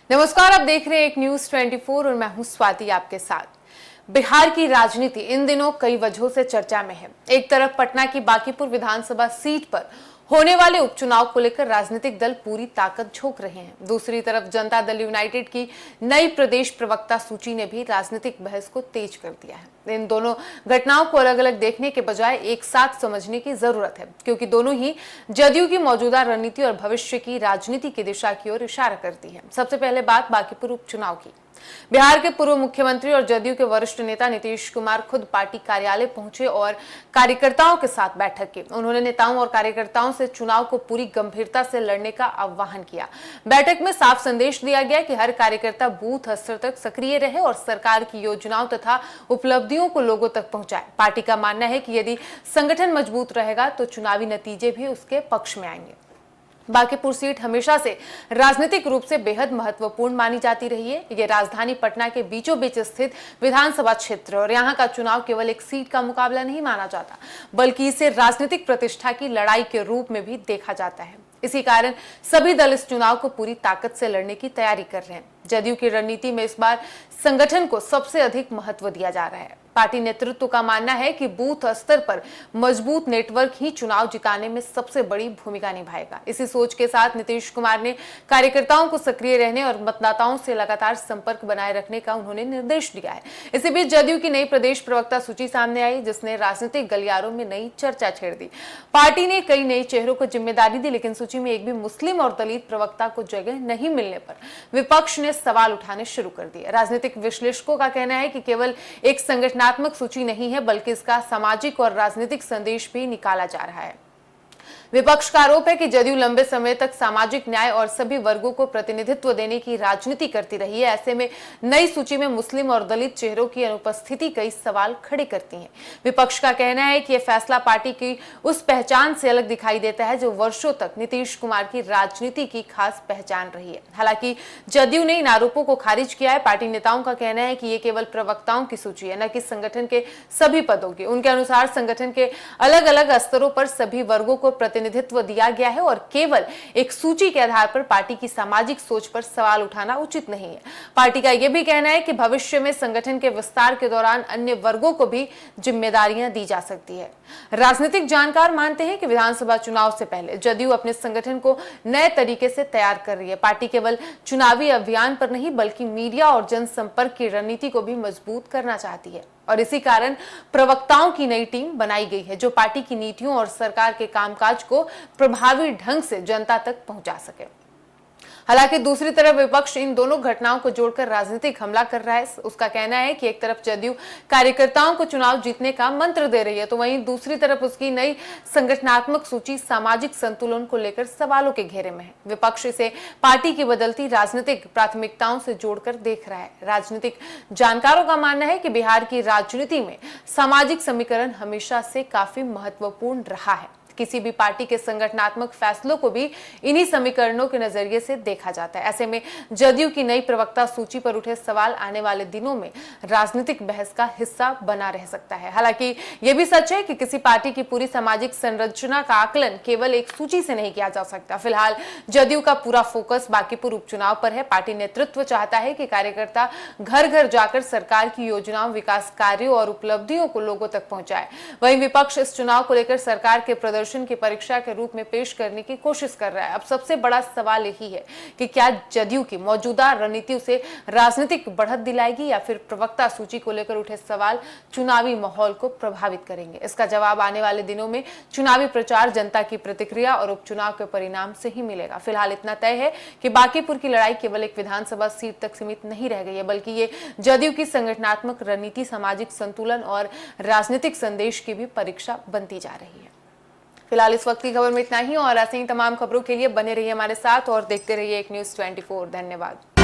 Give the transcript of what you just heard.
नमस्कार, आप देख रहे हैं एक न्यूज 24 और मैं हूं स्वाति आपके साथ। बिहार की राजनीति इन दिनों कई वजहों से चर्चा में है। एक तरफ पटना की बांकीपुर विधानसभा सीट पर होने वाले उपचुनाव को लेकर राजनीतिक दल पूरी ताकत झोंक रहे हैं। दूसरी तरफ जनता दल यूनाइटेड की नई प्रदेश प्रवक्ता सूची ने भी राजनीतिक बहस को तेज कर दिया है। इन दोनों घटनाओं को अलग अलग देखने के बजाय एक साथ समझने की जरूरत है, क्योंकि दोनों ही जदयू की मौजूदा रणनीति और भविष्य की राजनीति की दिशा की ओर इशारा करती है। सबसे पहले बात बांकीपुर उपचुनाव की। बिहार के पूर्व मुख्यमंत्री और जदयू के वरिष्ठ नेता नीतीश कुमार खुद पार्टी कार्यालय पहुंचे और कार्यकर्ताओं के साथ बैठक की। उन्होंने नेताओं और कार्यकर्ताओं से चुनाव को पूरी गंभीरता से लड़ने का आह्वान किया। बैठक में साफ संदेश दिया गया कि हर कार्यकर्ता बूथ स्तर तक सक्रिय रहे और सरकार की योजनाओं तथा उपलब्धियों को लोगों तक पहुंचाए। पार्टी का मानना है कि यदि संगठन मजबूत रहेगा तो चुनावी नतीजे भी उसके पक्ष में आएंगे। बांकीपुर सीट हमेशा से राजनीतिक रूप से बेहद महत्वपूर्ण मानी जाती रही है। ये राजधानी पटना के बीचों बीच स्थित विधानसभा क्षेत्र और यहाँ का चुनाव केवल एक सीट का मुकाबला नहीं माना जाता, बल्कि इसे राजनीतिक प्रतिष्ठा की लड़ाई के रूप में भी देखा जाता है। इसी कारण सभी दल इस चुनाव को पूरी ताकत से लड़ने की तैयारी कर रहे हैं। जदयू की रणनीति में इस बार संगठन को सबसे अधिक महत्व दिया जा रहा है। पार्टी नेतृत्व का मानना है कि बूथ स्तर पर मजबूत नेटवर्क ही चुनाव जिताने में सबसे बड़ी भूमिका निभाएगा। इसी सोच के साथ नीतीश कुमार ने कार्यकर्ताओं को सक्रिय रहने और मतदाताओं से लगातार संपर्क बनाए रखने का उन्होंने निर्देश दिया है। इसी बीच जदयू की नई प्रदेश प्रवक्ता सूची सामने आई, जिसने राजनीतिक गलियारों में नई चर्चा छेड़ दी। पार्टी ने कई नए चेहरों को जिम्मेदारी दी, लेकिन सूची में एक भी मुस्लिम और दलित प्रवक्ता को जगह नहीं मिलने पर विपक्ष ने सवाल उठाने शुरू कर दिए। राजनीतिक विश्लेषकों का कहना है कि केवल एक संगठनात्मक सूची नहीं है, बल्कि इसका सामाजिक और राजनीतिक संदेश भी निकाला जा रहा है। विपक्ष का आरोप है कि जदयू लंबे समय तक सामाजिक न्याय और सभी वर्गों को प्रतिनिधित्व देने की राजनीति करती रही है। ऐसे में नई सूची में मुस्लिम और दलित चेहरों की अनुपस्थिति कई सवाल खड़े करती है। विपक्ष का कहना है कि यह फैसला पार्टी की उस पहचान से अलग दिखाई देता है जो वर्षों तक नीतीश कुमार की राजनीति की खास पहचान रही है। हालांकि जदयू ने इन आरोपों को खारिज किया है। पार्टी नेताओं का कहना है कि ये केवल प्रवक्ताओं की सूची है, न कि संगठन के सभी पदों की। उनके अनुसार संगठन के अलग अलग स्तरों पर सभी वर्गों को प्रतिनिधित्व दिया गया है और केवल एक सूची के आधार पर पार्टी की सामाजिक सोच पर सवाल उठाना उचित नहीं है। पार्टी का यह भी कहना है कि भविष्य में संगठन के विस्तार के दौरान अन्य वर्गों को भी जिम्मेदारियां दी जा सकती है। राजनीतिक जानकार मानते हैं कि विधानसभा चुनाव से पहले जदयू अपने संगठन को नए तरीके से तैयार कर रही है। पार्टी केवल चुनावी अभियान पर नहीं, बल्कि मीडिया और जनसंपर्क की रणनीति को भी मजबूत करना चाहती है और इसी कारण प्रवक्ताओं की नई टीम बनाई गई है, जो पार्टी की नीतियों और सरकार के कामकाज को प्रभावी ढंग से जनता तक पहुंचा सके। हालांकि दूसरी तरफ विपक्ष इन दोनों घटनाओं को जोड़कर राजनीतिक हमला कर रहा है। उसका कहना है कि एक तरफ जदयू कार्यकर्ताओं को चुनाव जीतने का मंत्र दे रही है, तो वहीं दूसरी तरफ उसकी नई संगठनात्मक सूची सामाजिक संतुलन को लेकर सवालों के घेरे में है। विपक्ष इसे पार्टी की बदलती राजनीतिक प्राथमिकताओं से जोड़कर देख रहा है। राजनीतिक जानकारों का मानना है कि बिहार की राजनीति में सामाजिक समीकरण हमेशा से काफी महत्वपूर्ण रहा है। किसी भी पार्टी के संगठनात्मक फैसलों को भी इन्हीं समीकरणों के नजरिए से देखा जाता है। ऐसे में जदयू की नई प्रवक्ता सूची पर उठे सवाल आने वाले दिनों में राजनीतिक बहस का हिस्सा बना रह सकता है। हालांकि यह भी सच है कि किसी पार्टी की पूरी सामाजिक संरचना का आकलन केवल एक सूची से नहीं किया जा सकता। फिलहाल जदयू का पूरा फोकस बांकीपुर उपचुनाव पर है। पार्टी नेतृत्व चाहता है कि कार्यकर्ता घर घर जाकर सरकार की योजनाओं, विकास कार्यों और उपलब्धियों को लोगों तक पहुंचाए। वहीं विपक्ष इस चुनाव को लेकर सरकार के प्रदर्शन की परीक्षा के रूप में पेश करने की कोशिश कर रहा है। अब सबसे बड़ा सवाल यही है कि क्या जदयू की मौजूदा रणनीति उसे राजनीतिक बढ़त दिलाएगी या फिर प्रवक्ता सूची को लेकर उठे सवाल चुनावी माहौल को प्रभावित करेंगे। इसका जवाब आने वाले दिनों में चुनावी प्रचार, जनता की प्रतिक्रिया और उपचुनाव के परिणाम से ही मिलेगा। फिलहाल इतना तय है कि बांकीपुर की लड़ाई केवल एक विधानसभा सीट तक सीमित नहीं रह गई है, बल्कि ये जदयू की संगठनात्मक रणनीति, सामाजिक संतुलन और राजनीतिक संदेश की भी परीक्षा बनती जा रही है। फिलहाल इस वक्त की खबर में इतना ही और ऐसे ही तमाम खबरों के लिए बने रहिए हमारे साथ और देखते रहिए एक न्यूज़ 24। धन्यवाद।